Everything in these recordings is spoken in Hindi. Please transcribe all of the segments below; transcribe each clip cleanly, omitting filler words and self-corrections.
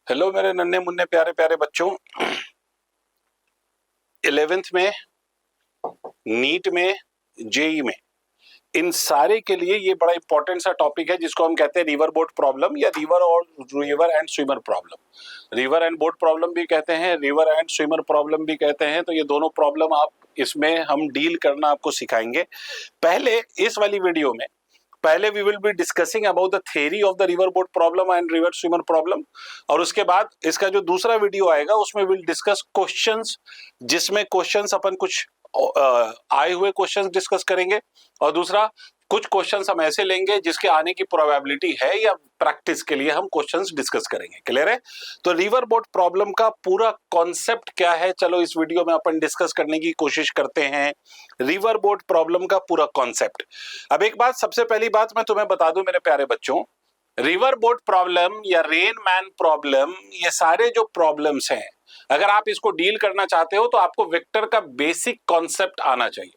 हेलो मेरे नन्हे मुन्ने प्यारे प्यारे बच्चों। 11th में, नीट में, जेई में, इन सारे के लिए ये बड़ा इंपॉर्टेंट सा टॉपिक है जिसको हम कहते हैं रिवर बोट प्रॉब्लम या river and swimmer problem. River and boat problem भी कहते हैं, रिवर एंड स्विमर प्रॉब्लम भी कहते हैं। तो ये दोनों प्रॉब्लम आप इसमें हम डील करना आपको सिखाएंगे। पहले इस वाली वीडियो में पहले we will be discussing about the theory of the river boat problem and river swimmer problem, और उसके बाद इसका जो दूसरा वीडियो आएगा उसमें विल डिस्कस क्वेश्चंस, जिसमें क्वेश्चंस अपन कुछ आए हुए क्वेश्चंस डिस्कस करेंगे, और दूसरा कुछ क्वेश्चंस हम ऐसे लेंगे जिसके आने की प्रोबेबिलिटी है या प्रैक्टिस के लिए हम क्वेश्चंस डिस्कस करेंगे। क्लियर है? तो रिवर बोट प्रॉब्लम का पूरा कॉन्सेप्ट क्या है, चलो इस वीडियो में अपन डिस्कस करने की कोशिश करते हैं। रिवर बोट प्रॉब्लम का पूरा कॉन्सेप्ट। अब एक बात, सबसे पहली बात मैं तुम्हें बता दूं मेरे प्यारे बच्चों, रिवर बोट प्रॉब्लम या रेन मैन प्रॉब्लम, ये सारे जो प्रॉब्लम्स हैं, अगर आप इसको डील करना चाहते हो तो आपको वेक्टर का बेसिक कॉन्सेप्ट आना चाहिए।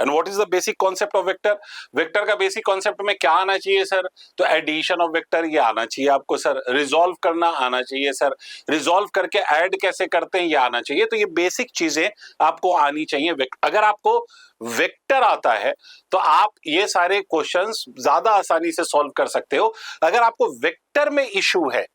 And what is the basic concept of vector? Vector का बेसिक कॉन्सेप्ट में क्या आना चाहिए सर? तो एडिशन ऑफ वेक्टर ये आना चाहिए आपको सर, रिजॉल्व करना आना चाहिए सर, रिजॉल्व करके ऐड कैसे करते हैं ये आना चाहिए। तो ये बेसिक चीजें आपको आनी चाहिए। अगर आपको वेक्टर आता है तो आप ये सारे क्वेश्चंस ज्यादा आसानी से सॉल्व कर सकते हो। अगर आपको वेक्टर में इशू है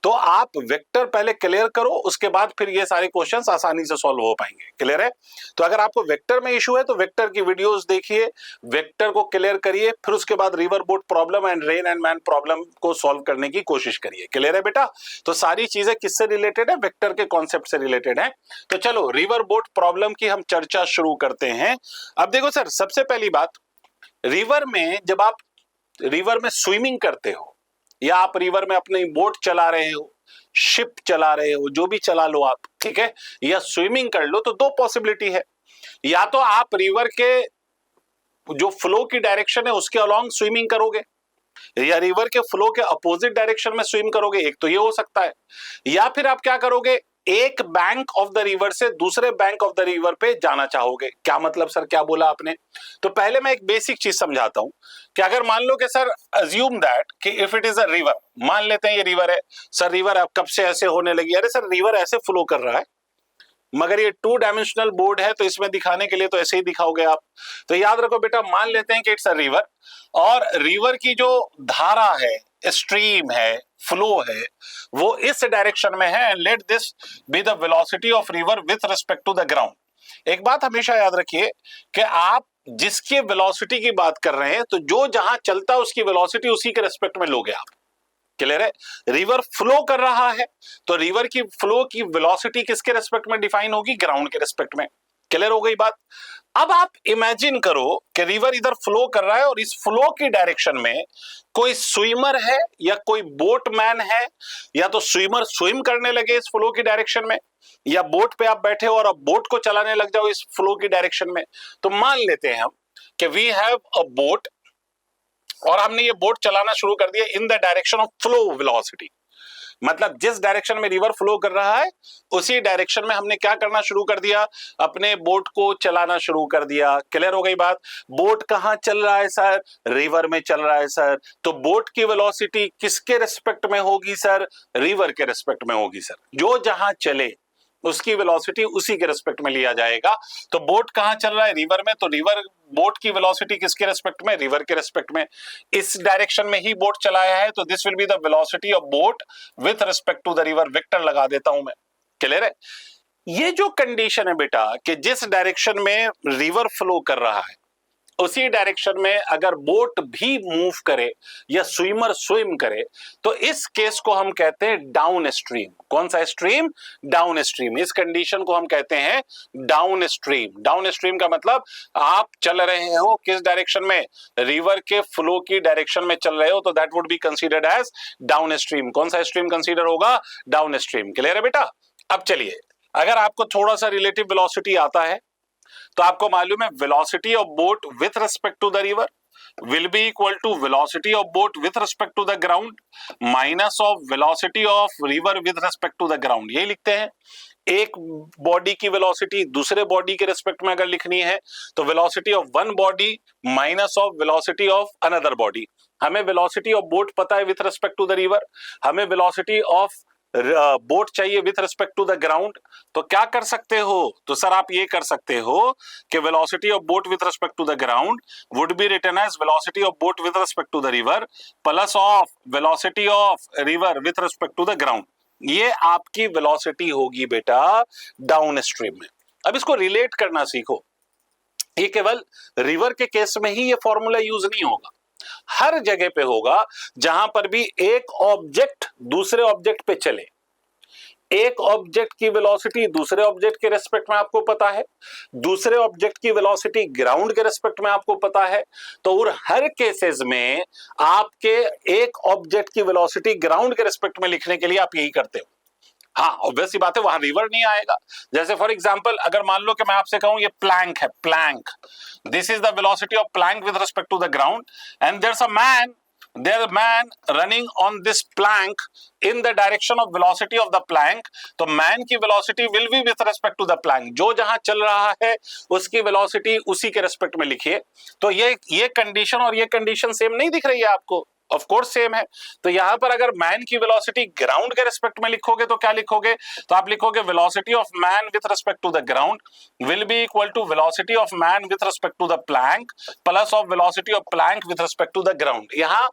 तो आप वेक्टर पहले क्लियर करो, उसके बाद फिर ये सारे क्वेश्चंस आसानी से सॉल्व हो पाएंगे। क्लियर है? तो अगर आपको वेक्टर में इशू है तो वेक्टर की वीडियोस देखिए, वेक्टर को क्लियर करिए, फिर उसके बाद river boat problem and rain and man problem को सॉल्व करने की कोशिश करिए। क्लियर है बेटा? तो सारी चीजें किससे रिलेटेड है? वेक्टर के कॉन्सेप्ट से रिलेटेड है। तो चलो रिवर बोट प्रॉब्लम की हम चर्चा शुरू करते हैं। अब देखो सर, सबसे पहली बात, रिवर में जब आप रिवर में स्विमिंग करते हो या आप रिवर में अपनी बोट चला रहे हो, शिप चला रहे हो, जो भी चला लो आप, ठीक है, या स्विमिंग कर लो, तो दो पॉसिबिलिटी है। या तो आप रिवर के जो फ्लो की डायरेक्शन है उसके अलोंग स्विमिंग करोगे, या रिवर के फ्लो के अपोजिट डायरेक्शन में स्विम करोगे, एक तो ये हो सकता है। या फिर आप क्या करोगे, एक बैंक ऑफ द रिवर से दूसरे बैंक ऑफ द रिवर पे जाना चाहोगे। क्या मतलब सर, क्या बोला आपने? तो पहले मैं एक बेसिक चीज समझाता हूं कि अगर मान लो कि सर अज्यूम दैट कि if it is a river, मान लेते हैं ये रिवर है सर, रिवर अब कब से ऐसे होने लगी? अरे सर रिवर ऐसे फ्लो कर रहा है, मगर ये 2 डायमेंशनल बोर्ड है तो इसमें दिखाने के लिए तो ऐसे ही दिखाओगे आप। तो याद रखो बेटा, मान लेते हैं कि इट्स अ रिवर, और रिवर की जो धारा है, स्ट्रीम है, फ्लो है, वो इस डायरेक्शन में है। Let this be the velocity of river with respect to the ground. एक बात हमेशा याद रखिए कि आप जिसकी वेलोसिटी की बात कर रहे हैं, तो जो जहां चलता है उसकी वेलोसिटी उसी के रेस्पेक्ट में लोगे आप। क्लियर है? रिवर फ्लो कर रहा है तो रिवर की फ्लो की वेलोसिटी किसके रेस्पेक्ट में डिफाइन होगी? ग्राउंड के रेस्पेक्ट में। क्लियर हो गई बात? अब आप इमेजिन करो कि रिवर इधर फ्लो कर रहा है और इस फ्लो की डायरेक्शन में कोई स्विमर है या कोई बोटमैन है, या तो स्विमर स्विम करने लगे इस फ्लो की डायरेक्शन में, या बोट पे आप बैठे हो और अब बोट को चलाने लग जाओ इस फ्लो की डायरेक्शन में। तो मान लेते हैं हम कि वी हैव अ बोट और हमने ये बोट चलाना शुरू कर दिया इन the direction of flow velocity. मतलब जिस डायरेक्शन में रिवर फ्लो कर रहा है उसी डायरेक्शन में हमने क्या करना शुरू कर दिया? अपने बोट को चलाना शुरू कर दिया। क्लियर हो गई बात? बोट कहां चल रहा है सर? रिवर में चल रहा है सर। तो बोट की वेलोसिटी किसके रिस्पेक्ट में होगी सर? रिवर के रिस्पेक्ट में होगी सर। जो जहां चले उसकी वेलोसिटी उसी के रिस्पेक्ट में लिया जाएगा। तो बोट कहां चल रहा है? रिवर में, तो रिवर बोट की वेलोसिटी किसके रिस्पेक्ट में? रिवर के रिस्पेक्ट में। इस डायरेक्शन में ही बोट चलाया है तो this will be the velocity of boat with respect to the river. Vector लगा देता हूं मैं। क्लियर है? ये जो कंडीशन है बेटा कि जिस डायरेक्शन में रिवर फ्लो कर रहा है उसी डायरेक्शन में अगर बोट भी मूव करे या स्विमर स्विम करे तो इस केस को हम कहते हैं डाउन स्ट्रीम। कौन सा स्ट्रीम? Down stream. इस कंडीशन को हम कहते हैं डाउन स्ट्रीम। डाउन स्ट्रीम का मतलब आप चल रहे हो किस डायरेक्शन में? रिवर के फ्लो की डायरेक्शन में चल रहे हो, तो that would be considered as downstream. कौन सा स्ट्रीम कंसीडर होगा? Downstream. क्लियर है बेटा? अब चलिए, अगर आपको थोड़ा सा रिलेटिव वेलोसिटी आता है तो आपको मालूम है velocity of boat with respect to the river will be equal to velocity of boat with respect to the ground minus of velocity of river with respect to the ground। यही लिखते हैं। एक बॉडी की वेलोसिटी दूसरे बॉडी के रिस्पेक्ट में अगर लिखनी है तो velocity of one body minus of velocity of another body. हमें वेलोसिटी ऑफ बोट पता है with respect to the river, हमें वेलोसिटी ऑफ बोट चाहिए with respect to the ground, तो क्या कर सकते हो? तो सर आप ये कर सकते हो कि velocity of boat with respect to the ground would be written as velocity of boat with respect to the river plus of velocity of river with respect to the ground. ये आपकी वेलोसिटी होगी बेटा डाउन स्ट्रीम में। अब इसको रिलेट करना सीखो। ये केवल रिवर के केस में ही ये फॉर्मूला यूज नहीं होगा, हर जगह पे होगा जहां पर भी एक ऑब्जेक्ट दूसरे ऑब्जेक्ट पे चले। एक ऑब्जेक्ट की वेलोसिटी दूसरे ऑब्जेक्ट के रेस्पेक्ट में आपको पता है, दूसरे ऑब्जेक्ट की वेलोसिटी ग्राउंड के रेस्पेक्ट में आपको पता है, तो और हर केसेस में आपके एक ऑब्जेक्ट की वेलोसिटी ग्राउंड के रेस्पेक्ट में लिखने के लिए आप यही करते हो। हाँ ऑब्वियस सी बात है वहां रिवर नहीं आएगा। जैसे फॉर एग्जांपल अगर मान लो कि मैं आपसे कहूं ये प्लैंक है, plank, this is the velocity of plank with respect to the ground and there is a man running on this plank in the direction of velocity of the plank, तो मैन की velocity will be with respect to the plank, जो जहां चल रहा है उसकी वेलोसिटी उसी के रिस्पेक्ट में लिखिए। तो ये कंडीशन और ये कंडीशन सेम नहीं दिख रही है आपको? ऑफ कोर्स सेम है। तो यहां पर अगर मैन की वेलोसिटी ग्राउंड के रिस्पेक्ट में लिखोगे तो क्या लिखोगे? तो आप लिखोगे velocity of man with respect to the ground will be equal to velocity of man with respect to the plank plus of velocity of plank with respect to the ground. यहां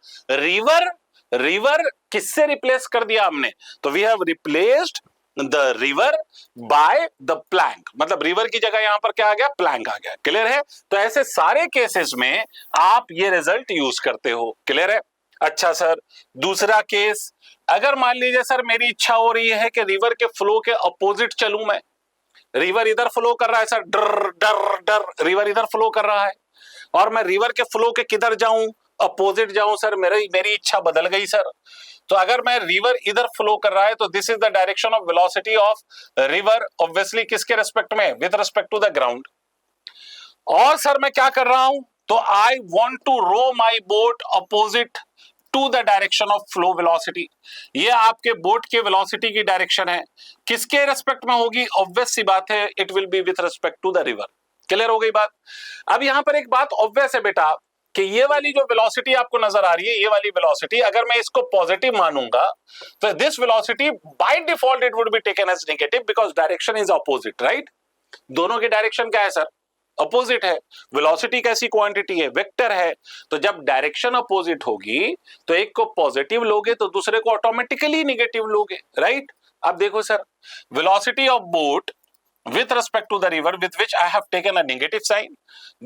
रिवर किससे रिप्लेस कर दिया हमने? तो we have replaced the river by the plank, मतलब रिवर की जगह यहां पर क्या आ गया? प्लैंक आ गया। क्लियर है? तो ऐसे सारे केसेस में आप ये रिजल्ट यूज करते हो। क्लियर है? अच्छा सर दूसरा केस, अगर मान लीजिए सर मेरी इच्छा हो रही है कि रिवर के फ्लो के अपोजिट चलूं मैं, रिवर इधर फ्लो कर रहा है सर, डर डर डर, रिवर इधर फ्लो कर रहा है और मैं रिवर के फ्लो के किधर जाऊं? अपोजिट जाऊं सर, मेरी इच्छा बदल गई सर। तो अगर मैं रिवर इधर फ्लो कर रहा है तो this is the direction of velocity of river, obviously किसके रेस्पेक्ट में? With respect to the ground. और सर मैं क्या कर रहा हूं? तो I want to row my boat opposite to the direction of flow velocity. ये आपके बोट के वेलोसिटी की डायरेक्शन है, किसके रेस्पेक्ट में होगी? ऑब्वियस सी बात है it will be with respect to the river. Clear हो गई बात? अब यहां पर एक बात ऑब्वियस है बेटा कि ये वाली जो वेलोसिटी आपको नजर आ रही है, ये वाली वेलोसिटी अगर मैं इसको पॉजिटिव मानूंगा तो this velocity by default it would be taken as negative because direction is opposite, right? दोनों की डायरेक्शन क्या है सर? अपोजिट है। वेलोसिटी कैसी क्वांटिटी है? वेक्टर है। तो जब डायरेक्शन अपोजिट होगी तो एक को पॉजिटिव लोगे तो दूसरे को ऑटोमेटिकली नेगेटिव लोगे, राइट? अब देखो sir, velocity of boat with respect to the river with which I have taken a negative sign,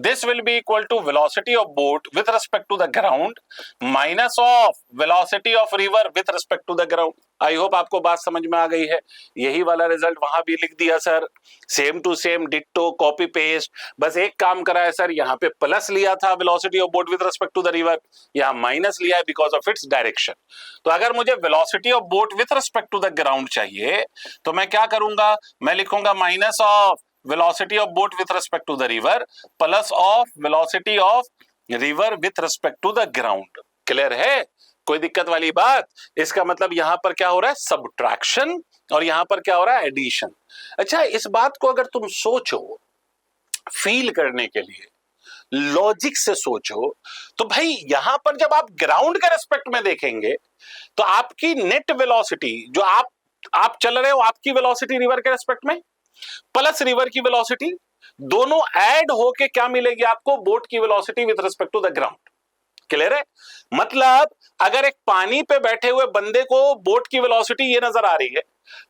this will be equal to velocity of boat with respect to the ground minus of velocity of river with respect to the ground। I hope आपको बात समझ में आ गई है। यही वाला रिजल्ट वहां भी लिख दिया sir, same to same ditto copy paste, बस एक काम करा है सर, यहाँ पे प्लस लिया था velocity of boat with respect to the river, यहाँ माइनस लिया है बिकॉज ऑफ इट्स डायरेक्शन। तो अगर मुझे velocity of boat with respect to the ground चाहिए तो मैं क्या करूंगा? मैं लिखूंगा minus of velocity of boat with respect to the river plus of velocity of river with respect to the ground। Clear है? कोई दिक्कत वाली बात? इसका मतलब यहां पर क्या हो रहा है? सबट्रैक्शन, और यहां पर क्या हो रहा है? एडिशन। अच्छा इस बात को अगर तुम सोचो, फील करने के लिए लॉजिक से सोचो, तो भाई यहां पर जब आप ग्राउंड के रेस्पेक्ट में देखेंगे तो आपकी नेट वेलोसिटी जो आप चल रहे हो, आपकी वेलोसिटी रिवर के रेस्पेक्ट में प्लस रिवर की वेलोसिटी दोनों ऐड होके क्या मिलेगी आपको? बोट की velocity with respect to the ground. Clear है? मतलब अगर एक पानी पे बैठे हुए बंदे को बोट की वेलोसिटी ये नजर आ रही है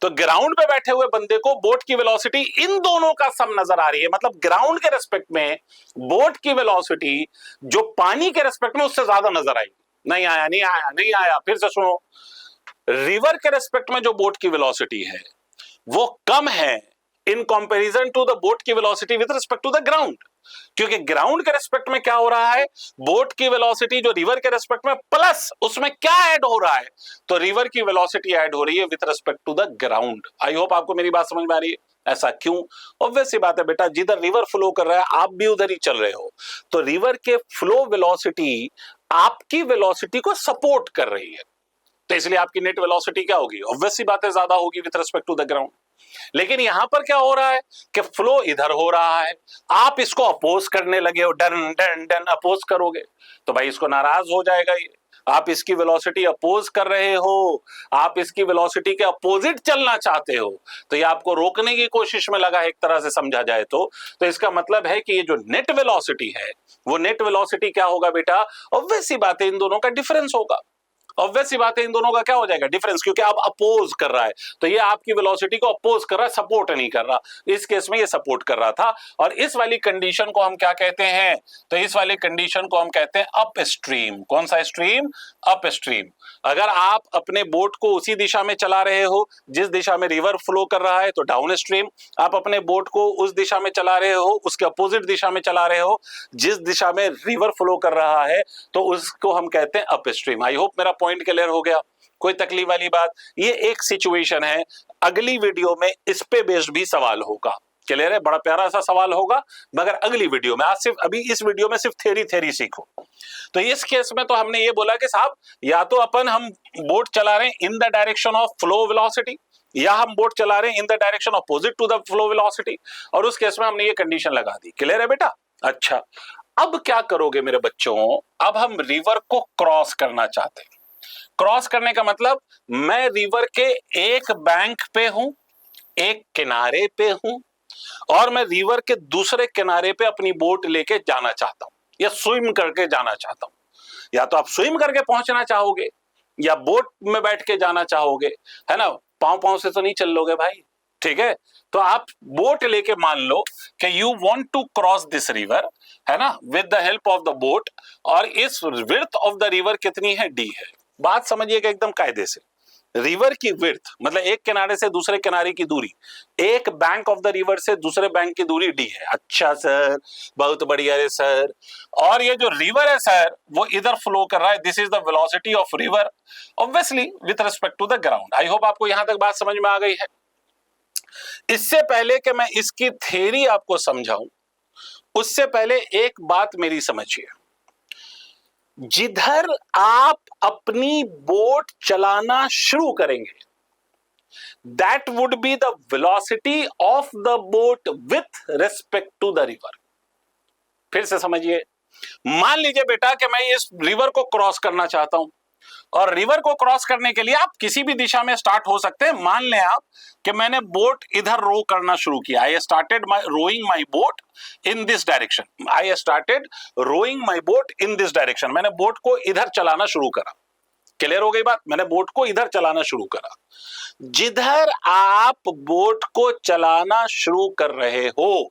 तो ग्राउंड पे बैठे हुए बंदे को बोट की वेलोसिटी इन दोनों का सम नजर आ रही है। मतलब ग्राउंड के रेस्पेक्ट में बोट की वेलोसिटी जो पानी के रेस्पेक्ट में उससे ज्यादा नजर आई। नहीं आया, नहीं आया, नहीं आया। फिर से सुनो, रिवर के रेस्पेक्ट में जो बोट की वेलोसिटी है वो कम है in comparison to the boat की velocity with respect to the ground, क्योंकि ग्राउंड के रेस्पेक्ट में क्या हो रहा है? बोट की वेलोसिटी जो रिवर के रेस्पेक्ट में प्लस उसमें क्या ऐड हो रहा है? तो रिवर की वेलोसिटी ऐड हो रही है with respect to the ground. I hope आपको मेरी बात समझ में आ रही है। ऐसा क्यों? ऑब्वियस सी बात है बेटा, जिधर रिवर फ्लो कर रहा है आप भी उधर ही चल रहे हो, तो रिवर के फ्लो वेलोसिटी आपकी वेलोसिटी को सपोर्ट कर रही है, तो इसलिए आपकी नेट वेलोसिटी क्या होगी? ऑब्वियस सी बात है, ज्यादा होगी with respect to the ground. लेकिन यहां पर क्या हो रहा है कि फ्लो इधर हो रहा है, आप इसको अपोज करने लगे हो, डन डन डन अपोज करोगे तो भाई इसको नाराज हो जाएगा ये, आप इसकी वेलोसिटी अपोज कर रहे हो, आप इसकी वेलोसिटी के अपोजिट चलना चाहते हो, तो ये आपको रोकने की कोशिश में लगा है, एक तरह से समझा जाए तो इसका मतलब है कि ये जो नेट वेलोसिटी है, वो नेट वेलोसिटी क्या होगा बेटा? ऑब्वियस सी बात है, इन दोनों का डिफरेंस होगा। ऑब्वियस सी बात है, इन दोनों का क्या हो जाएगा? डिफरेंस, क्योंकि अब अपोज कर रहा है, तो ये आपकी वेलोसिटी को अपोज कर रहा है, सपोर्ट नहीं कर रहा। इस केस में ये सपोर्ट कर रहा था, और इस वाली कंडीशन को हम क्या कहते हैं? तो इस वाली कंडीशन को हम कहते हैं अप स्ट्रीम। कौन सा स्ट्रीम? Up stream. अगर आप अपने बोट को उसी दिशा में चला रहे हो जिस दिशा में रिवर फ्लो कर रहा है, तो डाउन स्ट्रीम। आप अपने बोट को उस दिशा में चला रहे हो, उसके अपोजिट दिशा में चला रहे हो जिस दिशा में रिवर फ्लो कर रहा है, तो उसको हम कहते हैं अप स्ट्रीम। आई होप मेरा पॉइंट क्लियर हो गया, कोई तकलीफ वाली बात? ये एक सिचुएशन है, अगली वीडियो में इस पे बेस्ड भी सवाल होगा। क्लियर है? बड़ा प्यारा सा सवाल होगा, मगर अगली वीडियो में। आज सिर्फ अभी इस वीडियो में सिर्फ थ्योरी सीखो। तो इस केस में तो हमने ये बोला कि साहब, या तो हम बोट चला रहे हैं in the direction of flow velocity, या हम बोट चला रहे हैं in the direction opposite to the flow velocity, और उस केस में हमने ये कंडीशन लगा दी। क्लियर है बेटा? अच्छा, अब क्या करोगे मेरे बच्चों? अब हम रिवर को क्रॉस करना चाहते हैं। क्रॉस करने का मतलब, मैं रिवर के एक बैंक पे हूं, एक किनारे पे हूं, और मैं रिवर के दूसरे किनारे पे अपनी बोट लेके जाना चाहता हूं, या स्विम करके जाना चाहता हूं। या तो आप स्विम करके पहुंचना चाहोगे, या बोट में बैठ के जाना चाहोगे, है ना? पांव पांव से तो नहीं चल लोगे भाई, ठीक है? तो आप बोट लेके, मान लो कि you want to cross this river, है ना, with the help of the boat, और इस विड्थ ऑफ द रिवर कितनी है? डी है। बात समझिएगा एकदम कायदे से। रिवर की विड्थ मतलब एक किनारे से दूसरे किनारे की दूरी, एक बैंक ऑफ द रिवर से दूसरे बैंक की दूरी डी है। अच्छा सर, बहुत बढ़िया है सर। और ये जो रिवर है सर, वो इधर फ्लो कर रहा है, this is the velocity of river, obviously with respect to the ground. I hope आपको यहां तक बात समझ में आ गई है। इससे पहले कि मैं इसकी थ्योरी आपको समझाऊं, उससे पहले एक बात मेरी समझिए। जिधर आप अपनी बोट चलाना शुरू करेंगे, that would be the velocity of the boat with respect to the river. फिर से समझिए, मान लीजिए बेटा कि मैं इस रिवर को क्रॉस करना चाहता हूं, और रिवर को क्रॉस करने के लिए आप किसी भी दिशा में स्टार्ट हो सकते हैं। मान लें आप कि मैंने बोट इधर रो करना शुरू किया, I started rowing my boat in this direction, I started rowing my boat in this direction. मैंने बोट को इधर चलाना शुरू करा। क्लियर हो गई बात? मैंने बोट को इधर चलाना शुरू करा। जिधर आप बोट को चलाना शुरू कर रहे हो,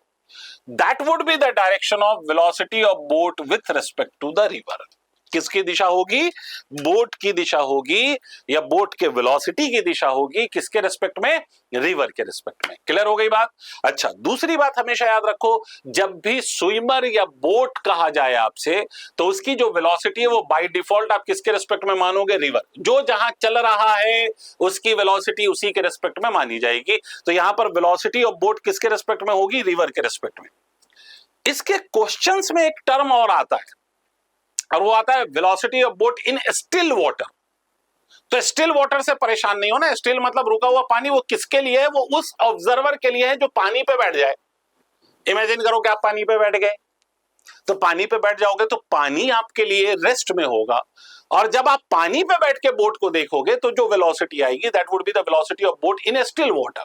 that would be the direction of velocity of boat with respect to the river. किसकी दिशा होगी? बोट की दिशा होगी, या बोट के वेलोसिटी की दिशा होगी। किसके रिस्पेक्ट में? रिवर के रिस्पेक्ट में। क्लियर हो गई बात? अच्छा, दूसरी बात हमेशा याद रखो, जब भी स्विमर या बोट कहा जाए आपसे, तो उसकी जो वेलोसिटी है वो बाय डिफॉल्ट आप किसके रिस्पेक्ट में मानोगे? रिवर। जो जहां चल रहा है उसकी वेलोसिटी उसी के रिस्पेक्ट में मानी जाएगी। तो यहां पर वेलोसिटी ऑफ बोट किसके रिस्पेक्ट में होगी? रिवर के रिस्पेक्ट में। इसके क्वेश्चंस में एक टर्म और आता है, और वो आता है velocity of boat in still water. तो स्टिल वाटर से परेशान नहीं होना। स्टिल मतलब रुका हुआ पानी। वो किसके लिए है? वो उस ऑब्जर्वर के लिए है जो पानी पे बैठ जाए। इमेजिन करो कि आप पानी पे बैठ गए, तो पानी पे बैठ जाओगे तो पानी आपके लिए रेस्ट में होगा, और जब आप पानी पे बैठ के बोट को देखोगे तो जो वेलोसिटी आएगी, that would be the velocity of boat in still water.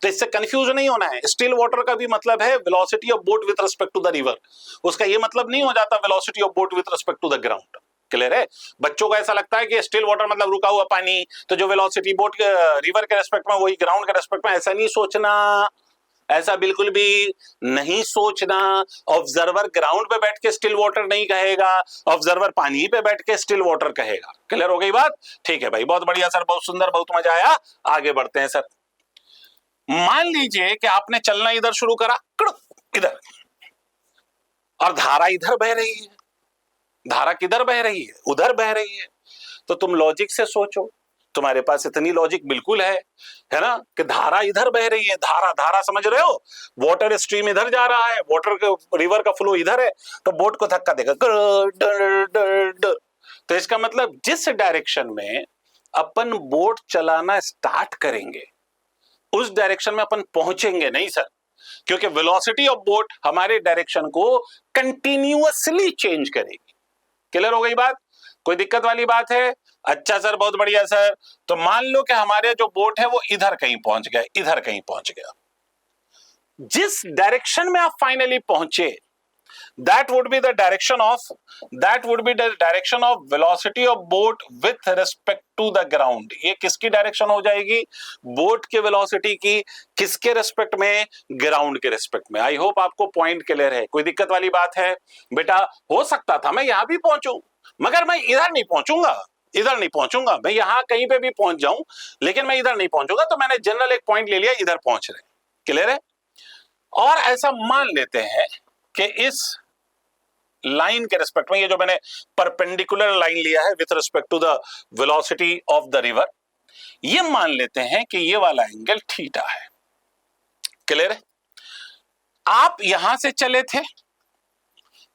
तो इससे कंफ्यूज नहीं होना है। स्टिल वाटर का भी मतलब है velocity of boat with respect to the river. उसका ये मतलब नहीं हो जाता velocity of boat with respect to the ground. Clear है? बच्चों को ऐसा लगता है कि स्टिल वाटर मतलब रुका हुआ पानी, तो जो वेलोसिटी बोट के रिवर के रिस्पेक्ट में वही ग्राउंड के रिस्पेक्ट में। ऐसा नहीं सोचना, ऐसा बिल्कुल भी नहीं सोचना। ऑब्जर्वर ग्राउंड पे बैठ के स्टिल वाटर नहीं कहेगा, ऑब्जर्वर पानी पे बैठ के स्टिल वाटर कहेगा। क्लियर हो गई बात? ठीक है भाई, बहुत बढ़िया सर, बहुत सुंदर, बहुत मजा आया। आगे बढ़ते हैं सर। मान लीजिए कि आपने चलना इधर शुरू करा, इधर, और धारा इधर बह रही है। धारा किधर बह रही है? उधर बह रही है। तो तुम लॉजिक से सोचो, तुम्हारे पास इतनी लॉजिक बिल्कुल है ना, कि धारा इधर बह रही है। धारा समझ रहे हो? वाटर स्ट्रीम इधर जा रहा है, वाटर के रिवर का फ्लो इधर है, तो बोट को धक्का देगा। तो इसका मतलब जिस डायरेक्शन में अपन बोट चलाना स्टार्ट करेंगे, उस डायरेक्शन में अपन पहुंचेंगे नहीं सर, क्योंकि वेलोसिटी ऑफ बोट हमारे डायरेक्शन को कंटिन्यूअसली चेंज करेगी। क्लियर हो गई बात? कोई दिक्कत वाली बात है? अच्छा सर, बहुत बढ़िया सर। तो मान लो कि हमारे जो बोट है वो इधर कहीं पहुंच गया, इधर कहीं पहुंच गया। जिस डायरेक्शन में आप फाइनली पहुंचे, that would be the direction of velocity of boat with respect to the ground। ये किसकी डायरेक्शन हो जाएगी? बोट के वेलोसिटी की। किसके रेस्पेक्ट में? ग्राउंड के रेस्पेक्ट में। आई होप आपको पॉइंट क्लियर है। कोई दिक्कत वाली बात है? बेटा हो सकता था मैं यहां भी पहुंचूं, मगर मैं इधर नहीं पहुंचूंगा, इधर नहीं पहुंचूंगा। मैं यहां कहीं पे भी पहुंच जाऊं, लेकिन मैं इधर नहीं पहुंचूंगा। तो मैंने जनरल एक पॉइंट ले लिया, इधर पहुंच रहे। क्लियर है? और ऐसा मान लेते हैं कि इस लाइन के रिस्पेक्ट में, ये जो मैंने परपेंडिकुलर लाइन लिया है with respect to the velocity of the river, ये मान लेते हैं कि ये वाला एंगल थीटा है। क्लियर है? आप यहां से चले थे,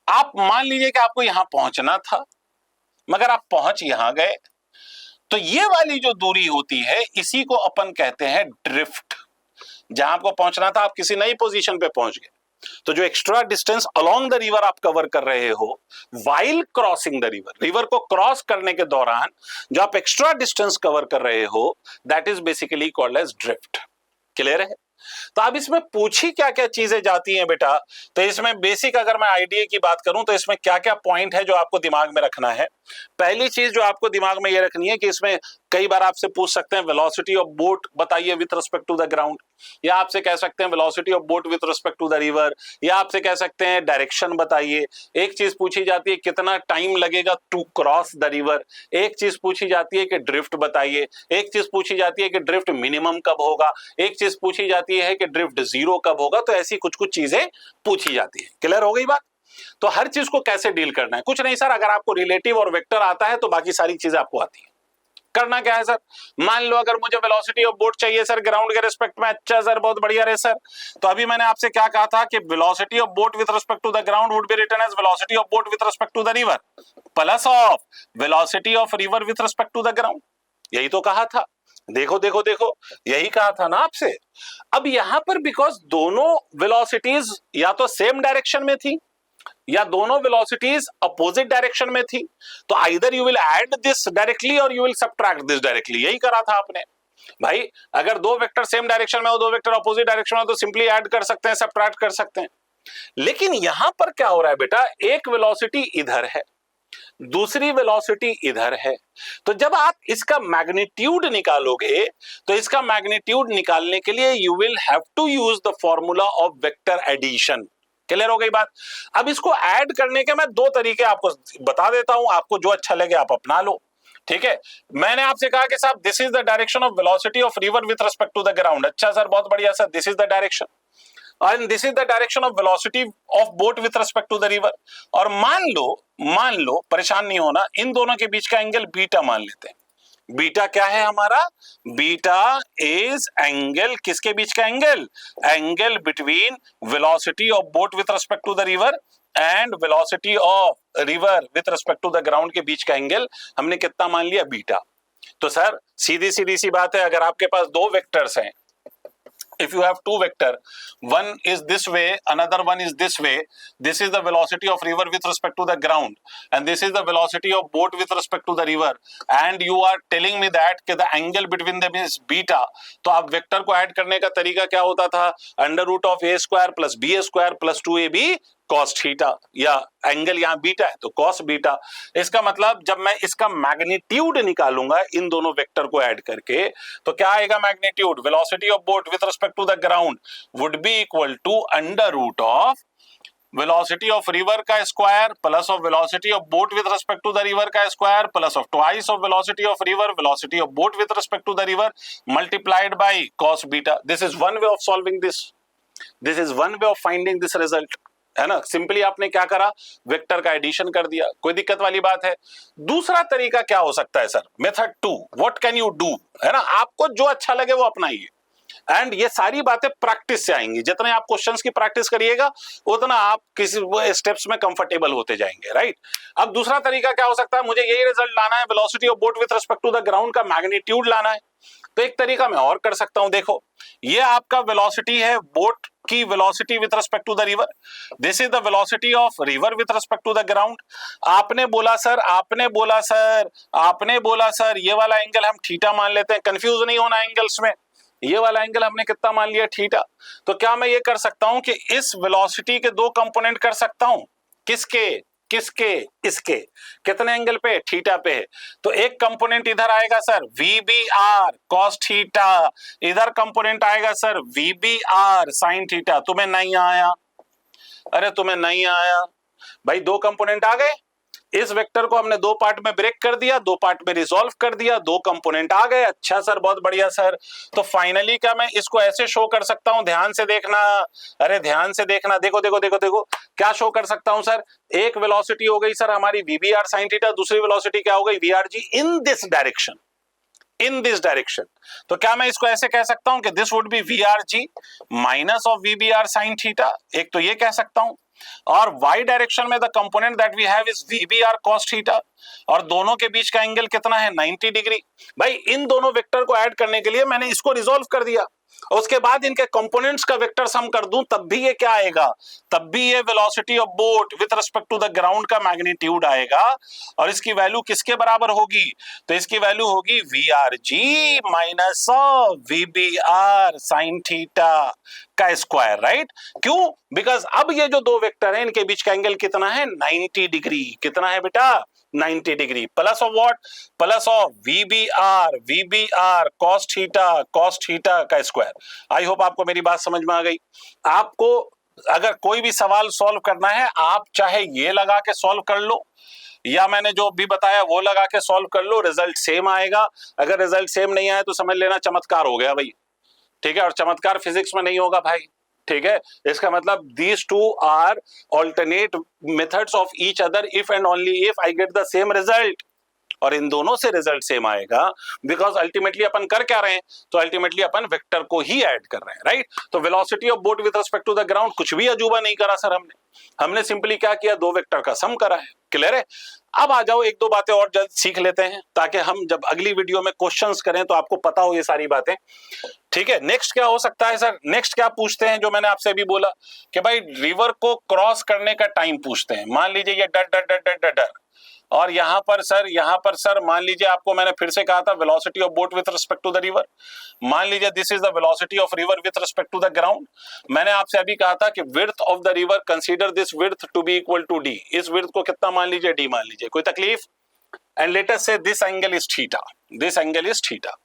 आप मान लीजिए कि आपको यहां पहुंचना था, मगर आप पहुंच यहां गए, तो ये वाली जो दूरी होती है इसी को अपन कहते हैं ड्रिफ्ट। जहां आपको पहुंचना था आप किसी नई पोजीशन पे पहुंच गए, तो जो extra distance along the river आप कवर कर रहे हो while crossing the river, river को क्रॉस करने के दौरान जो आप एक्स्ट्रा डिस्टेंस कवर कर रहे हो, that is basically called as drift. Clear है? तो अब इसमें पूछी क्या क्या चीजें जाती हैं बेटा? तो इसमें बेसिक अगर मैं आईडीए की बात करूं तो इसमें क्या क्या पॉइंट है जो आपको दिमाग में रखना है। पहली चीज जो आपको दिमाग में ये रखनी है कि इसमें कई बार आपसे पूछ सकते हैं वेलोसिटी ऑफ बोट बताइए with respect to the ground, या आपसे कह सकते हैं velocity of boat with respect to the river, या आपसे कह सकते हैं डायरेक्शन बताइए। एक चीज पूछी जाती है कितना टाइम लगेगा टू क्रॉस द रिवर, एक चीज पूछी जाती है कि ड्रिफ्ट बताइए, एक चीज पूछी जाती है कि ड्रिफ्ट मिनिमम कब होगा, एक चीज पूछी जाती है कि ड्रिफ्ट जीरो कब होगा। तो ऐसी कुछ कुछ चीजें पूछी जाती है। क्लियर हो गई बात? तो हर चीज को कैसे डील करना है, कुछ नहीं सर, अगर आपको रिलेटिव और वेक्टर आता है तो बाकी सारी चीजें आपको आती है। करना क्या है सर? मान लो अगर मुझे वेलोसिटी ऑफ बोट चाहिए सर ग्राउंड के रिस्पेक्ट में। अच्छा सर, बहुत बढ़िया रहे सर। तो अभी मैंने आपसे क्या कहा था कि velocity of boat with respect to the ground would be written as velocity of boat with respect to the river plus of velocity of river with respect to the ground. यही तो कहा था। देखो देखो देखो, यही कहा था ना आपसे। अब यहां पर बिकॉज दोनों वेलोसिटीज या तो सेम डायरेक्शन में थी या दोनों वेलोसिटीज अपोजिट डायरेक्शन में थी, तो either you will add this directly और you will subtract this directly. यही करा था आपने भाई। अगर दो वेक्टर सेम डायरेक्शन में हो, दो वेक्टर अपोजिट डायरेक्शन में हो, तो सिंपली ऐड कर सकते हैं, सबट्रैक्ट कर सकते हैं। लेकिन यहां पर क्या हो रहा है बेटा, एक वेलोसिटी इधर है, दूसरी वेलोसिटी इधर है। तो जब आप इसका मैग्नीट्यूड निकालोगे, तो इसका मैग्नीट्यूड निकालने के लिए you will have to use the formula of vector addition. Clear हो गई बात? अब इसको ऐड करने के मैं दो तरीके आपको बता देता हूं, आपको जो अच्छा लगे आप अपना लो। ठीक है? मैंने आपसे कहा कि साहब this is the direction of velocity of river with respect to the ground. अच्छा सर, बहुत बढ़िया sir, this is the direction and this is the direction of velocity of boat with respect to the river. और मान लो परेशान नहीं होना, इन दोनों के बीच का एंगल बीटा मान लेते हैं। बीटा क्या है हमारा? बीटा इज एंगल, किसके बीच का angle? Angle between velocity of boat with respect to the river and velocity of river with respect to the ground के बीच का एंगल हमने कितना मान लिया? बीटा। तो सर सीधी सीधी सी बात है, अगर आपके पास दो वेक्टर्स हैं, if you have two vector, one is this way, another one is this way, this is the velocity of river with respect to the ground and this is the velocity of boat with respect to the river, and you are telling me that कि the angle between them is beta, तो आप वेक्टर को ऐड करने का तरीका क्या होता था? Under root of A square plus B square plus 2ab cos theta, या एंगल यहां बीटा है तो cos बीटा। इसका मतलब जब मैं इसका मैग्नीट्यूड निकालूंगा इन दोनों वेक्टर को ऐड करके, तो क्या आएगा magnitude? Velocity of boat with respect to the ground would be equal to under root of velocity of river का square plus of velocity of boat with respect to the river का square plus of twice of velocity of river velocity of boat with respect to the river multiplied by cos beta. This is one way of solving this is one way of finding this result, है ना? सिंपली आपने क्या करा? वेक्टर का एडिशन कर दिया। कोई दिक्कत वाली बात है? दूसरा तरीका क्या हो सकता है sir? Method 2, what can you do, है ना? आपको जो अच्छा लगे वो अपनाइए। एंड ये सारी बातें प्रैक्टिस से आएंगी, जितने आप क्वेश्चंस की प्रैक्टिस करिएगा उतना आप किसी स्टेप्स में कंफर्टेबल होते जाएंगे, राइट। अब दूसरा तरीका क्या हो सकता है, मुझे यही रिजल्ट लाना है, velocity of boat with respect to the ground का मैग्नीट्यूड लाना है, तो एक तरीका मैं और कर सकता हूं। देखो ये आपका वेलोसिटी है, बोट की velocity with respect to the river, this is the velocity of river with respect to the ground. आपने बोला सर ये वाला एंगल हम थीटा मान लेते हैं, कंफ्यूज नहीं होना एंगल्स में, ये वाला एंगल हमने कितना मान लिया, थीटा। तो क्या मैं ये कर सकता हूं कि इस वेलोसिटी के दो कंपोनेंट कर सकता हूं, किसके इसके, कितने एंगल पे, थीटा पे है। तो एक कंपोनेंट इधर आएगा सर VBR cos थीटा, इधर कंपोनेंट आएगा सर VBR sin थीटा। तुम्हें नहीं आया, अरे तुम्हें नहीं आया भाई, दो कंपोनेंट आ गए, इस वेक्टर को हमने दो पार्ट में ब्रेक कर दिया, दो पार्ट में रिजॉल्व कर दिया, दो कंपोनेंट आ गए। अच्छा सर, बहुत बढ़िया सर। तो फाइनली क्या मैं इसको ऐसे शो कर सकता हूं, ध्यान से देखना, अरे ध्यान से देखना, देखो देखो देखो देखो क्या शो कर सकता हूं सर। एक वेलोसिटी हो गई सर हमारी VBR sin थीटा, दूसरी वेलोसिटी क्या हो गई VRG in this direction, in this direction. तो क्या मैं इसको ऐसे कह सकता हूं कि this would be VRG minus of VBR sin theta, एक तो ये कह सकता हूं। और y डायरेक्शन में the component that we have is VBR cos theta, और दोनों के बीच का एंगल कितना है 90 डिग्री। भाई इन दोनों वेक्टर को ऐड करने के लिए मैंने इसको रिजॉल्व कर दिया, उसके बाद इनके कंपोनेंट्स का वेक्टर सम कर दूं, तब भी ये क्या आएगा, तब भी ये velocity of boat with respect to the ground का मैग्नीट्यूड आएगा। और इसकी वैल्यू किसके बराबर होगी, तो इसकी वैल्यू होगी VRG minus VBR sin theta का स्क्वायर, राइट। क्यों, बिकॉज अब ये जो दो वेक्टर हैं इनके बीच का एंगल कितना है 90 डिग्री, कितना है बेटा 90 degree, plus of what, plus of VBR cos theta का स्क्वायर। आई होप आपको मेरी बात समझ में आ गई। आपको अगर कोई भी सवाल सॉल्व करना है, आप चाहे ये लगा के सॉल्व कर लो या मैंने जो भी बताया वो लगा के सॉल्व कर लो, रिजल्ट सेम आएगा। अगर रिजल्ट सेम नहीं आया तो समझ लेना चमत्कार हो गया भाई, ठीक है। और चमत्कार फिजिक्स में नहीं होगा भाई, ठीक है। इसका मतलब these two are alternate methods of each other if and only if I get the same result, और इन दोनों से रिजल्ट सेम आएगा बिकॉज अल्टीमेटली अपन कर क्या रहे हैं, तो अल्टीमेटली अपन वेक्टर को ही ऐड कर रहे हैं, राइट। तो velocity of boat with respect to the ground कुछ भी अजूबा नहीं करा सर हमने सिंपली क्या किया, दो वेक्टर का सम करा है। क्लियर है। अब आ जाओ एक दो बातें और जल्द सीख लेते हैं ताकि हम जब अगली वीडियो में क्वेश्चंस करें तो आपको पता हो ये सारी बातें, ठीक है। नेक्स्ट क्या हो सकता है सर, नेक्स्ट क्या पूछते हैं, जो मैंने आपसे अभी बोला कि भाई रिवर को क्रॉस करने का टाइम पूछते हैं। मान लीजिए ये डर डर डर डर डर, और यहां पर सर मान लीजिए आपको मैंने फिर से कहा था velocity of boat with respect to the river, मान लीजिए this is the velocity of river with respect to the ground. मैंने आपसे अभी कहा था कि width of the river consider this width to be equal to d, इस विड्थ को कितना मान लीजिए d मान लीजिए, कोई तकलीफ। एंड लेट अस से this angle is theta, this angle is theta.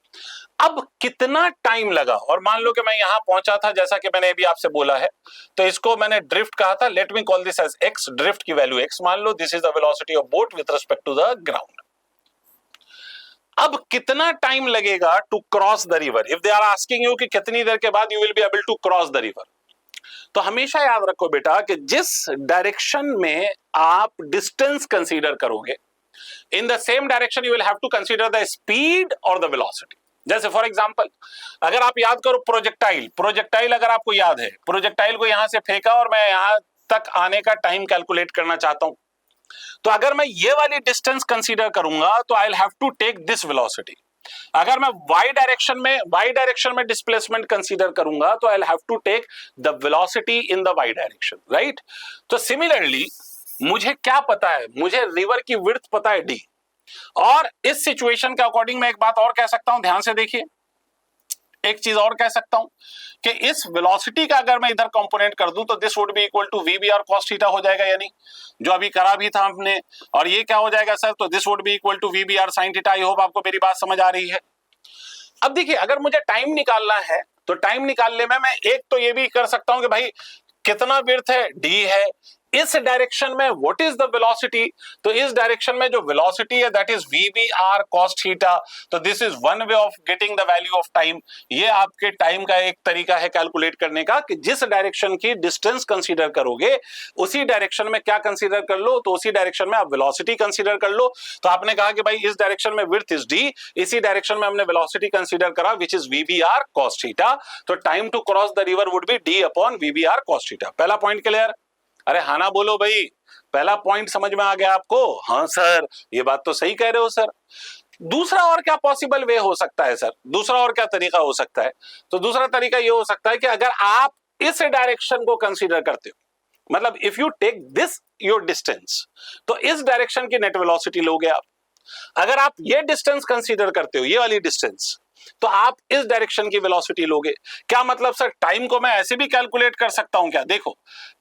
अब कितना टाइम लगा, और मान लो कि मैं यहां पहुंचा था जैसा कि मैंने अभी आपसे बोला है, तो इसको मैंने ड्रिफ्ट कहा था, let me call this as x, drift की वैल्यू x मान लो, this is the velocity of boat with respect to the ground. अब कितना टाइम लगेगा to cross the river, if they are asking you कि कितनी देर के बाद you will be able to cross the river, तो हमेशा याद रखो बेटा कि जिस डायरेक्शन में आप डिस्टेंस कंसीडर करोगे, in the same direction you will have to consider the speed और द वेलोसिटी। जैसे फॉर एग्जांपल अगर आप याद करो प्रोजेक्टाइल अगर आपको याद है, प्रोजेक्टाइल को यहां से फेंका और मैं यहां तक आने का टाइम कैलकुलेट करना चाहता हूं, तो अगर मैं ये वाली डिस्टेंस कंसीडर करूंगा तो I will have to take this velocity. अगर मैं y डायरेक्शन में डिस्प्लेसमेंट कंसीडर करूंगा तो I will have to take the velocity in the y direction, right. तो सिमिलरली मुझे क्या पता है, मुझे रिवर की विड्थ पता है d, और इस सिचुएशन के अकॉर्डिंग मैं एक बात और कह सकता हूं, ध्यान से देखिए, एक चीज और कह सकता हूं कि इस वेलोसिटी का अगर मैं इधर कंपोनेंट कर दूं तो this would be equal to VBR cos theta हो जाएगा, यानी जो अभी करा भी था हमने। और ये क्या हो जाएगा सर, तो this would be equal to VBR sin theta. I hope आपको मेरी बात समझ आ रही है। अब देखिए अगर मुझे टाइम निकालना है तो टाइम निकालने में मैं एक तो ये भी कर सकता हूं कि भाई कितना विड्थ है d है, इस डायरेक्शन में व्हाट इज द वेलोसिटी, तो इस डायरेक्शन में जो वेलोसिटी है that is VBR cos theta. तो this is one way of getting the value of time. ये आपके टाइम का एक तरीका है कैलकुलेट करने का कि जिस डायरेक्शन की डिस्टेंस कंसीडर करोगे उसी डायरेक्शन में क्या कंसीडर कर लो, तो उसी डायरेक्शन में आप वेलोसिटी कंसीडर कर लो। तो आपने कहा कि भाई इस डायरेक्शन में विड्थ इज d, इसी डायरेक्शन में हमने वेलोसिटी कंसीडर करा which is VBR cos theta. तो time to cross the river would be d upon VBR cos theta. पहला पॉइंट क्लियर? अरे हाँ ना बोलो भाई, पहला पॉइंट समझ में आ गया आपको? हाँ सर, ये बात तो सही कह रहे हो सर। दूसरा और क्या पॉसिबल वे हो सकता है सर? दूसरा और क्या तरीका हो सकता है? तो दूसरा तरीका ये हो सकता है कि अगर आप इस डायरेक्शन को कंसीडर करते हो, मतलब if you take this your distance, तो इस डायरेक्शन की नेट वेलोसिटी लोगे आप। अगर आप ये डिस्टेंस कंसीडर करते हो, ये वाली डिस्टेंस, तो आप इस डायरेक्शन की वेलोसिटी लोगे। क्या मतलब सर, टाइम को मैं ऐसे भी कैलकुलेट कर सकता हूं क्या? देखो,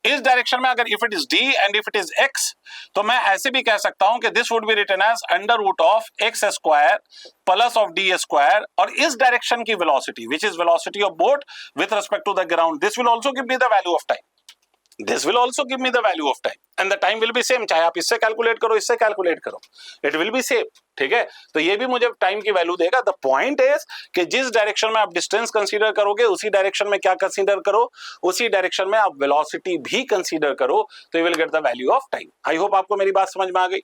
इस डायरेक्शन में अगर if it is d and if it is x, तो मैं ऐसे भी कह सकता हूं कि this would be written as under root of x square plus of d square, और इस डायरेक्शन की velocity which is velocity of boat with respect to the ground, this will also give me the value of time. This will also give me the value of time and the time will be same, चाहे आप इससे कैलकुलेट करो इससे कैलकुलेट करो, it will be same। ठीक है, तो ये भी मुझे टाइम की वैल्यू देगा। द पॉइंट इज कि जिस डायरेक्शन में आप डिस्टेंस कंसीडर करोगे उसी डायरेक्शन में क्या कंसीडर करो, उसी डायरेक्शन में आप वेलोसिटी भी कंसीडर करो, तो you will get the value of time. I hope आपको मेरी बात समझ में आ गई।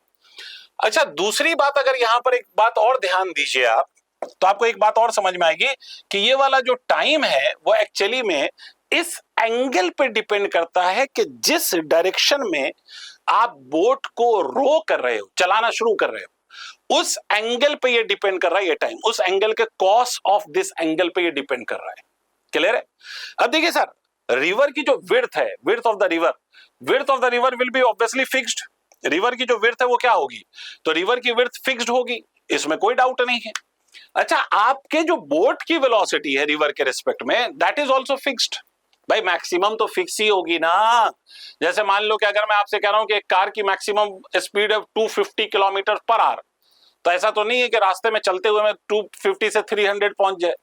अच्छा, दूसरी बात, अगर यहां पर एक बात और ध्यान दीजिए आप, तो आपको एक बात और समझ में आएगी कि ये वाला जो टाइम है वो एक्चुअली में इस एंगल पे डिपेंड करता है कि जिस डायरेक्शन में आप बोट को रो कर रहे हो, चलाना शुरू कर रहे हो, उस एंगल पे ये डिपेंड कर रहा है ये टाइम, उस एंगल के कॉस ऑफ दिस एंगल पे ये डिपेंड कर रहा है। क्लियर है? अब देखिए सर, रिवर की जो विड्थ है, width of the river will be obviously fixed. River की जो विड्थ है वो क्या होगी? तो रिवर की विड्थ फिक्स्ड होगी, इसमें कोई डाउट नहीं है। अच्छा, आपके जो बोट की वेलोसिटी है रिवर के रिस्पेक्ट में, दैट इज ऑल्सो फिक्स्ड। भाई मैक्सिमम तो फिक्स ही होगी ना। जैसे मान लो कि अगर मैं आपसे कह रहा हूं कि एक कार की मैक्सिमम स्पीड है 250 किलोमीटर पर आवर, तो ऐसा तो नहीं है कि रास्ते में चलते हुए मैं 250 से 300 पहुंच जाए,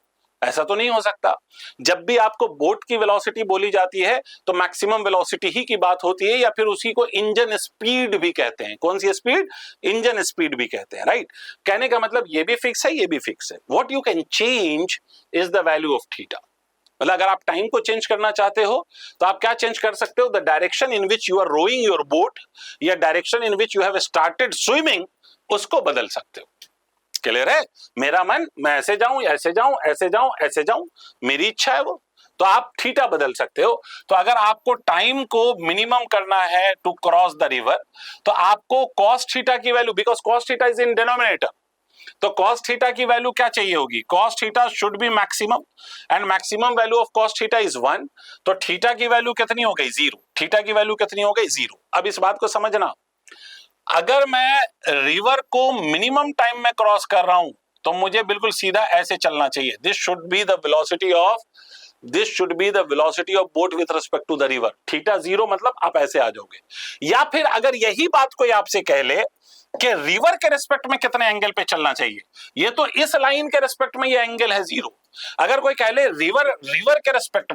ऐसा तो नहीं हो सकता। जब भी आपको बोट की वेलोसिटी बोली जाती है तो मैक्सिमम वेलोसिटी ही की बात होती है, या फिर उसी को इंजन स्पीड भी कहते हैं। कौन सी स्पीड? इंजन स्पीड भी कहते हैं, राइट। कहने का मतलब ये भी फिक्स है, ये भी फिक्स है। What you can change is the value of theta. मतलब अगर आप टाइम को चेंज करना चाहते हो तो आप क्या चेंज कर सकते हो? The direction in which you are rowing your boat, या direction in which you have started swimming, उसको बदल सकते हो। क्लियर है? मेरा मन, मैं ऐसे जाऊं, ऐसे जाऊं, ऐसे जाऊं, ऐसे जाऊं, मेरी इच्छा है वो, तो आप थीटा बदल सकते हो। तो अगर आपको टाइम को मिनिमम करना है टू क्रॉस द रिवर, तो आपको कॉस थीटा की value, because cos theta is in denominator, तो cos थीटा की वैल्यू क्या चाहिए होगी? cos theta should be maximum, and maximum value of cos theta is 1। तो थीटा की वैल्यू कितनी हो गई? 0। थीटा की वैल्यू कितनी हो गई? 0। अब इस बात को समझना, अगर मैं रिवर को मिनिमम टाइम में क्रॉस कर रहा हूं तो मुझे बिल्कुल सीधा ऐसे चलना चाहिए। This should be the velocity of boat with respect to the river. Theta 0 मतलब आप ऐसे आ जाओगे। या फिर अगर यही बात कोई आपसे कह ले कि रिवर के रिस्पेक्ट में कितने एंगल पे चलना चाहिए, ये तो इस लाइन के रिस्पेक्ट में ये एंगल है 0। अगर कोई कह ले रिवर के रिस्पेक्ट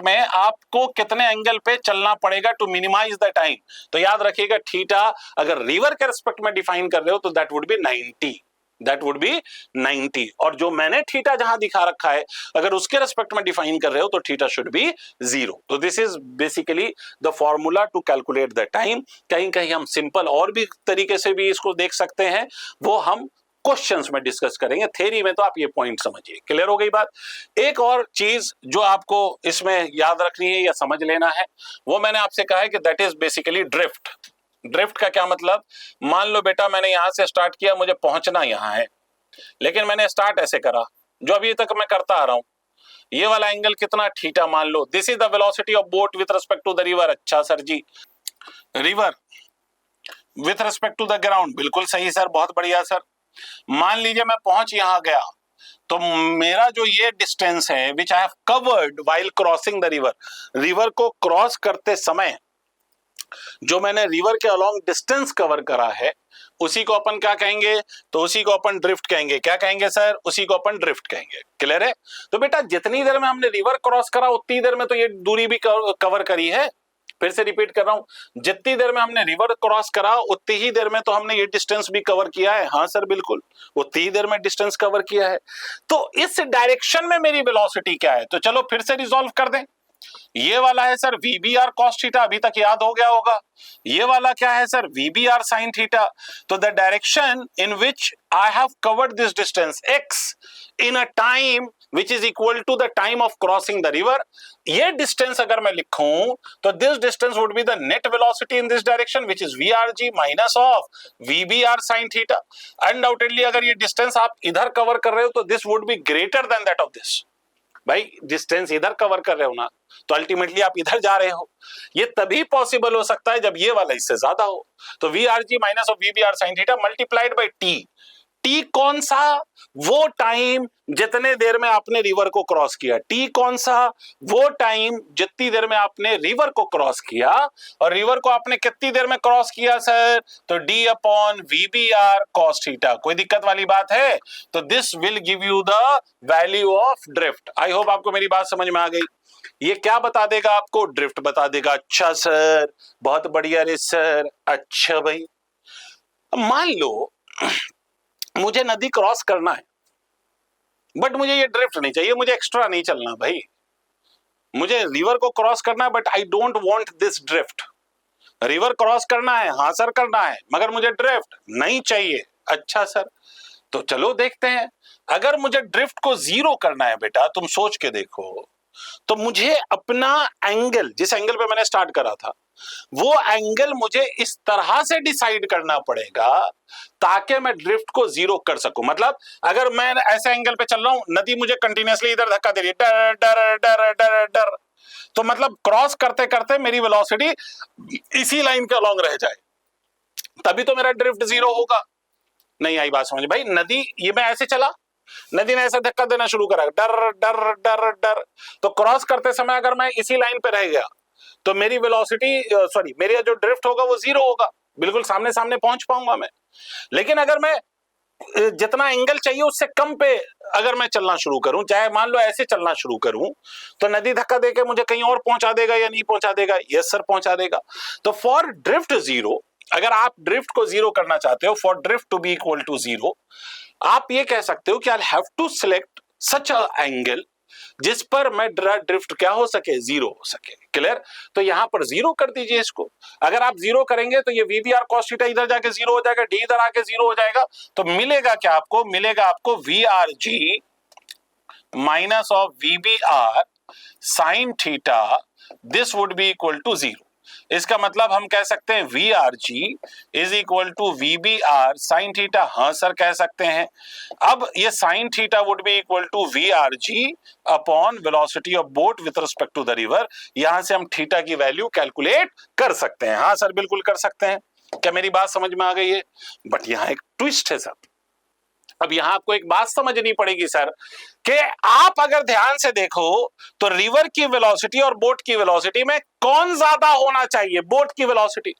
में आपको कितने एंगल पे चलना पड़ेगा टू मिनिमाइज द टाइम, तो याद रखिएगा थीटा अगर रिवर के रिस्पेक्ट में डिफाइन कर रहे हो तो दैट वुड बी 90। और जो मैंने थीटा जहां दिखा रखा है अगर उसके रिस्पेक्ट में डिफाइन कर रहे हो तो थीटा शुड बी 0। तो this is basically the formula to calculate the time. कहीं कहीं हम सिंपल और भी तरीके से भी इसको देख सकते हैं, वो हम क्वेश्चंस में डिस्कस करेंगे। थ्योरी में तो आप ये पॉइंट समझिए। क्लियर हो गई बात? एक और चीज जो आपको इसमें याद रखनी है या समझ लेना है, वो मैंने आपसे कहा है कि that is basically drift. Drift का क्या मतलब? मान लो बेटा मैंने यहां से स्टार्ट किया, मुझे पहुंचना यहां है, लेकिन मैंने स्टार्ट ऐसे करा जो अभी तक मैं करता आ रहा हूं। ये वाला एंगल कितना? थीटा मान लो। This is the velocity of boat with respect to the river. अच्छा sir ji, river with respect to the ground, बिल्कुल सही सर, बहुत बढ़िया सर। मान लीजिए मैं पहुंच यहां गया, तो मेरा जो ये डिस्टेंस है which I have covered while crossing the river, river को क्रॉस करते समय जो मैंने रिवर के अलोंग डिस्टेंस कवर करा है, उसी को अपन क्या कहेंगे? तो उसी को अपन ड्रिफ्ट कहेंगे। क्या कहेंगे सर? उसी को अपन ड्रिफ्ट कहेंगे। क्लियर है? तो बेटा जितनी देर में हमने रिवर क्रॉस करा उतनी देर में तो ये दूरी भी कवर करी है, फिर से रिपीट कर रहा हूं, जितनी देर में हमने रिवर क्रॉस करा उतनी ही देर में तो हमने ये डिस्टेंस भी कवर किया है। हाँ सर बिल्कुल, उतनी ही देर में डिस्टेंस कवर किया है। तो इस डायरेक्शन में मेरी वेलोसिटी क्या है, तो चलो फिर से रिजॉल्व कर दें। ये वाला है सर VBR cos थीटा, अभी तक याद हो गया होगा। ये वाला क्या है सर VBR sin थीटा। तो the direction in which I have covered this distance x in a time which is equal to the time of crossing the river, ये डिस्टेंस अगर मैं लिखूं तो this distance would be the net velocity in this direction which is VRG minus of VBR sin theta. Undoubtedly अगर ये डिस्टेंस आप इधर कवर कर रहे हो तो this would be greater than that of this। भाई डिस्टेंस इधर कवर कर रहे हो ना, तो अल्टीमेटली आप इधर जा रहे हो। ये तभी पॉसिबल हो सकता है जब ये वाला इससे ज्यादा हो। तो VRG minus of VBR sin theta multiplied by T। T कौन सा, वो टाइम जितने देर में आपने रिवर को क्रॉस किया। टी कौन सा, वो टाइम जितनी देर में आपने रिवर को क्रॉस किया। और रिवर को आपने कितनी देर में क्रॉस किया सर, तो D upon VBR cos theta. कोई दिक्कत वाली बात है, तो this will give you the value of drift. I hope आपको मेरी बात समझ में आ गई। ये क्या बता देगा आपको, ड्रिफ्ट बता देगा। अच्छा सर, बहुत बढ़िया रे सर। अच्छा भाई, मान लो मुझे नदी क्रॉस करना है, बट मुझे ये ड्रिफ्ट नहीं चाहिए, मुझे एक्स्ट्रा नहीं चलना भाई। मुझे रिवर को क्रॉस करना है, but I don't want this drift. River cross करना है, हाँ सर करना है, मगर मुझे ड्रिफ्ट नहीं चाहिए। अच्छा सर, तो चलो देखते हैं। अगर मुझे ड्रिफ्ट को जीरो करना है बेटा, तुम सोच के देखो, तो मुझे अपना एंगल, जिस एंगल पे मैंने स्टार्ट करा था, वो एंगल मुझे इस तरह से डिसाइड करना पड़ेगा ताकि मैं ड्रिफ्ट को जीरो कर सकूं। मतलब अगर मैं ऐसे एंगल पे चल रहा हूं, नदी मुझे कंटिन्यूअसली इधर धक्का दे रही है, डर डर डर डर डर, तो मतलब क्रॉस करते करते मेरी वेलोसिटी इसी लाइन के अलोंग रह जाए, तभी तो मेरा ड्रिफ्ट जीरो होगा। नहीं आई बात समझ भाई। नदी, ये मैं ऐसे चला, नदी ने ऐसा धक्का देना शुरू करा, डर डर डर डर, तो क्रॉस करते समय अगर मैं इसी लाइन पे रह गया तो मेरी वेलोसिटी, सॉरी, मेरा जो ड्रिफ्ट होगा वो जीरो होगा, बिल्कुल सामने सामने पहुंच पाऊंगा मैं। लेकिन अगर मैं जितना एंगल चाहिए उससे कम पे अगर मैं चलना शुरू करूं, चाहे मान लो ऐसे चलना शुरू करूं, तो नदी धक्का देके मुझे कहीं और पहुंचा देगा या नहीं पहुंचा देगा? यस सर, पहुंचा देगा। तो फॉर ड्रिफ्ट जीरो, अगर आप ड्रिफ्ट को जीरो करना चाहते हो, for drift to be equal to zero, आप ये कह सकते हो कि I have to select such a angle जिस पर मैं ड्रिफ्ट क्या हो सके, जीरो हो सके। क्लियर? तो यहां पर जीरो कर दीजिए इसको। अगर आप जीरो करेंगे तो ये VBR cos थीटा इधर जाके जीरो हो जाएगा, D इधर आके जीरो हो जाएगा, तो मिलेगा क्या आपको? मिलेगा आपको VRG minus of VBR sin theta, this would be equal to zero. इसका मतलब हम कह सकते हैं VRG is equal to VBR sin theta. हाँ सर कह सकते हैं। अब ये sin theta would be equal to VRG upon velocity of boat with respect to the river. यहां से हम थीटा की वैल्यू कैलकुलेट कर सकते हैं। हाँ सर बिल्कुल कर सकते हैं। क्या मेरी बात समझ में आ गई है? बट यहां एक ट्विस्ट है सर। अब यहां आपको एक बात समझनी पड़ेगी सर, कि आप अगर ध्यान से देखो तो रिवर की वेलोसिटी और बोट की वेलोसिटी में कौन ज्यादा होना चाहिए? बोट की वेलोसिटी।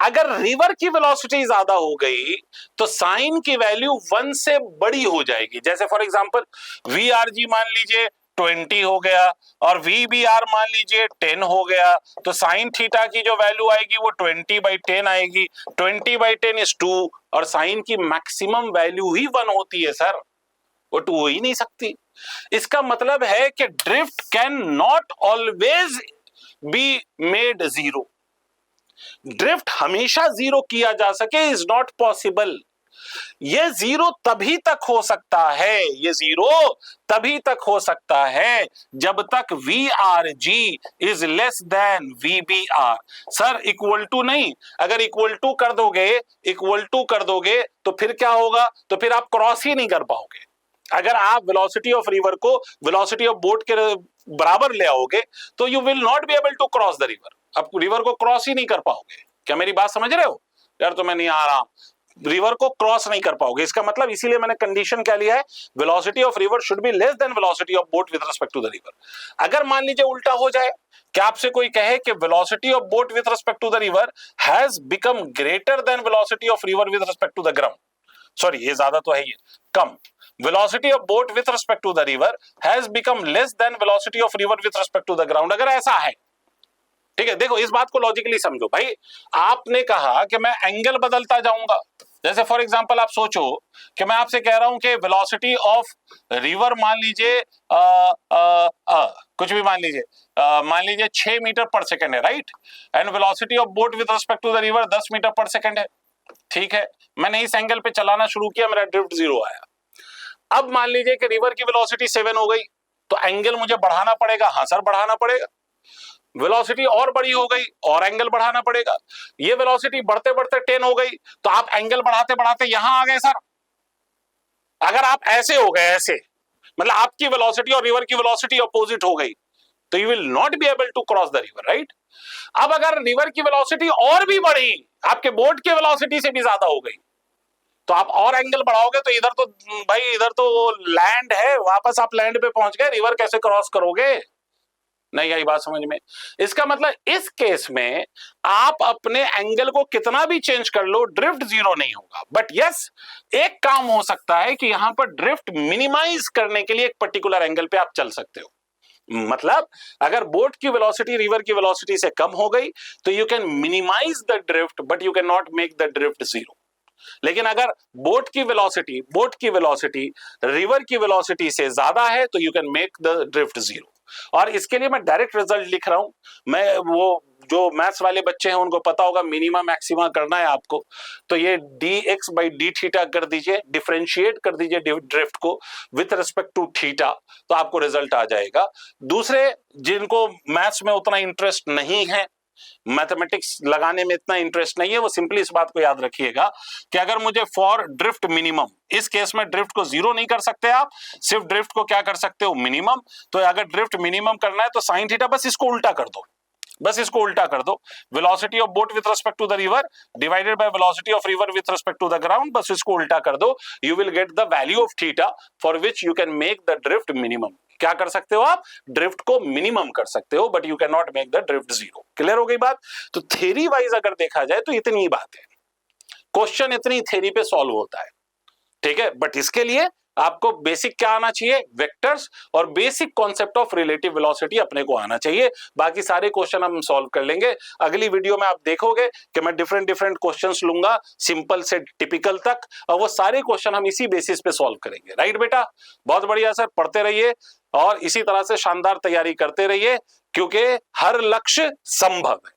अगर रिवर की वेलोसिटी ज्यादा हो गई तो साइन की वैल्यू 1 से बड़ी हो जाएगी। जैसे फॉर एग्जांपल VRG मान लीजिए 20 हो गया और VBR मान लीजिए 10 हो गया, तो साइन थीटा की जो वैल्यू आएगी वो 20/10 आएगी। 20/10 इज 2, और साइन की मैक्सिमम वैल्यू ही 1 होती है सर, वो 2 हो ही नहीं सकती। इसका मतलब है कि drift can not always be made zero. Drift हमेशा जीरो किया जा सके इज नॉट पॉसिबल। ये जीरो तभी तक हो सकता है, ये जीरो तभी तक हो सकता है जब तक VRG is less than VBR। Sir equal to नहीं, अगर इक्वल टू कर दोगे तो फिर क्या होगा? तो फिर आप क्रॉस ही नहीं कर पाओगे। अगर आप वेलोसिटी ऑफ रिवर को वेलोसिटी ऑफ बोट के बराबर ले आओगे तो you will not be able to cross the river. आप रिवर को क्रॉस ही नहीं कर पाओगे। क्या मेरी बात समझ रहे हो? यार तो मैं नहीं आ रहा, रिवर को क्रॉस नहीं कर पाओगे। इसका मतलब इसीलिए मैंने कंडीशन क्या लिया है, velocity of river should be less than velocity of boat with respect to the river. अगर मान लीजिए उल्टा हो जाए, क्या आपसे कोई कहे कि velocity of boat with respect to the river has become greater than velocity of river with respect to the ground, sorry ये ज्यादा तो है ही कम, velocity of boat with respect to the river has become less than velocity of river with respect to the ground, अगर ऐसा है ठीक है, देखो इस बात को लॉजिकली समझो भाई। आपने कहा कि मैं एंगल बदलता जाऊंगा, जैसे फॉर एग्जांपल आप सोचो कि मैं आपसे कह रहा हूं कि वेलोसिटी ऑफ रिवर मान लीजिए कुछ भी मान लीजिए 6 मीटर पर सेकंड है, right, and velocity of boat with respect to the river 10 metre per second है। ठीक है, मैंने इस एंगल पे चलाना शुरू किया, मेरा ड्रिफ्ट 0 आया। अब मान लीजिए कि रिवर की वेलोसिटी 7 हो गई, तो एंगल मुझे बढ़ाना पड़ेगा। हाँ सर, बढ़ाना पड़ेगा। वेलोसिटी और बड़ी हो गई और एंगल बढ़ाना पड़ेगा। ये वेलोसिटी बढ़ते बढ़ते 10 हो गई, तो आप एंगल बढ़ाते बढ़ाते यहां आ गए सर। अगर आप ऐसे हो गए, ऐसे मतलब आपकी वेलोसिटी और रिवर की वेलोसिटी अपोजिट हो गई, तो you will not be able to cross the river, right. अब अगर रिवर की वेलोसिटी और भी बढ़ी, आपके बोट की वेलोसिटी से भी ज्यादा हो गई, तो आप और एंगल बढ़ाओगे, तो इधर तो भाई इधर तो लैंड है, वापस आप लैंड पे पहुंच गए, रिवर कैसे क्रॉस करोगे? नहीं आई बात समझ में? इसका मतलब इस केस में आप अपने एंगल को कितना भी चेंज कर लो, ड्रिफ्ट 0 नहीं होगा। बट यस, एक काम हो सकता है कि यहां पर ड्रिफ्ट मिनिमाइज करने के लिए एक पर्टिकुलर एंगल पे आप चल सकते हो। मतलब अगर बोट की वेलोसिटी रिवर की वेलोसिटी से कम हो गई, तो you can minimise the drift, but you can not make the drift 0। लेकिन अगर बोट की वेलोसिटी रिवर की वेलोसिटी से ज्यादा है, तो you can make the drift 0। और इसके लिए मैं डायरेक्ट रिजल्ट लिख रहा हूं। मैं वो जो मैथ्स वाले बच्चे हैं उनको पता होगा, मिनिमा मैक्सिमा करना है आपको, तो ये dx by d थीटा कर दीजिए, डिफरेंशिएट कर दीजिए ड्रिफ्ट को विथ रिस्पेक्ट टू थीटा, तो आपको रिजल्ट आ जाएगा। दूसरे जिनको मैथ्स में उतना इंटरेस्ट नहीं है, मैथमेटिक्स लगाने में इतना इंटरेस्ट नहीं है, वो सिंपली इस बात को याद रखिएगा कि अगर मुझे फॉर ड्रिफ्ट मिनिमम, इस केस में ड्रिफ्ट को 0 नहीं कर सकते आप, सिर्फ ड्रिफ्ट को क्या कर सकते हो, मिनिमम। तो अगर ड्रिफ्ट मिनिमम करना है तो साइन थीटा, बस इसको उल्टा कर दो, बस इसको उल्टा कर दो। Velocity of boat with respect to the river divided by velocity of river with respect to the ground, बस इसको उल्टा कर दो। You will get the value of theta for which you can make the drift minimum. क्या कर सकते हो आप? ड्रिफ्ट को मिनिमम कर सकते हो, but you can not make the drift 0। Clear हो गई बात? तो थ्योरी वाइज अगर देखा जाए तो इतनी ही बात है, क्वेश्चन इतनी थ्योरी पे सॉल्व होता है। ठीक है, बट इसके लिए आपको बेसिक क्या आना चाहिए, वेक्टर्स और basic concept of relative velocity अपने को आना चाहिए। बाकी सारे क्वेश्चन हम सॉल्व कर लेंगे। अगली वीडियो में आप देखोगे कि मैं डिफरेंट डिफरेंट क्वेश्चंस लूंगा, सिंपल से टिपिकल तक, और वो सारे क्वेश्चन हम इसी बेसिस पे सॉल्व करेंगे। राइट बेटा, बहुत बढ़िया सर, पढ़ते रहिए और इसी तरह से शानदार तैयारी करते रहिए, क्योंकि हर लक्ष्य संभव है।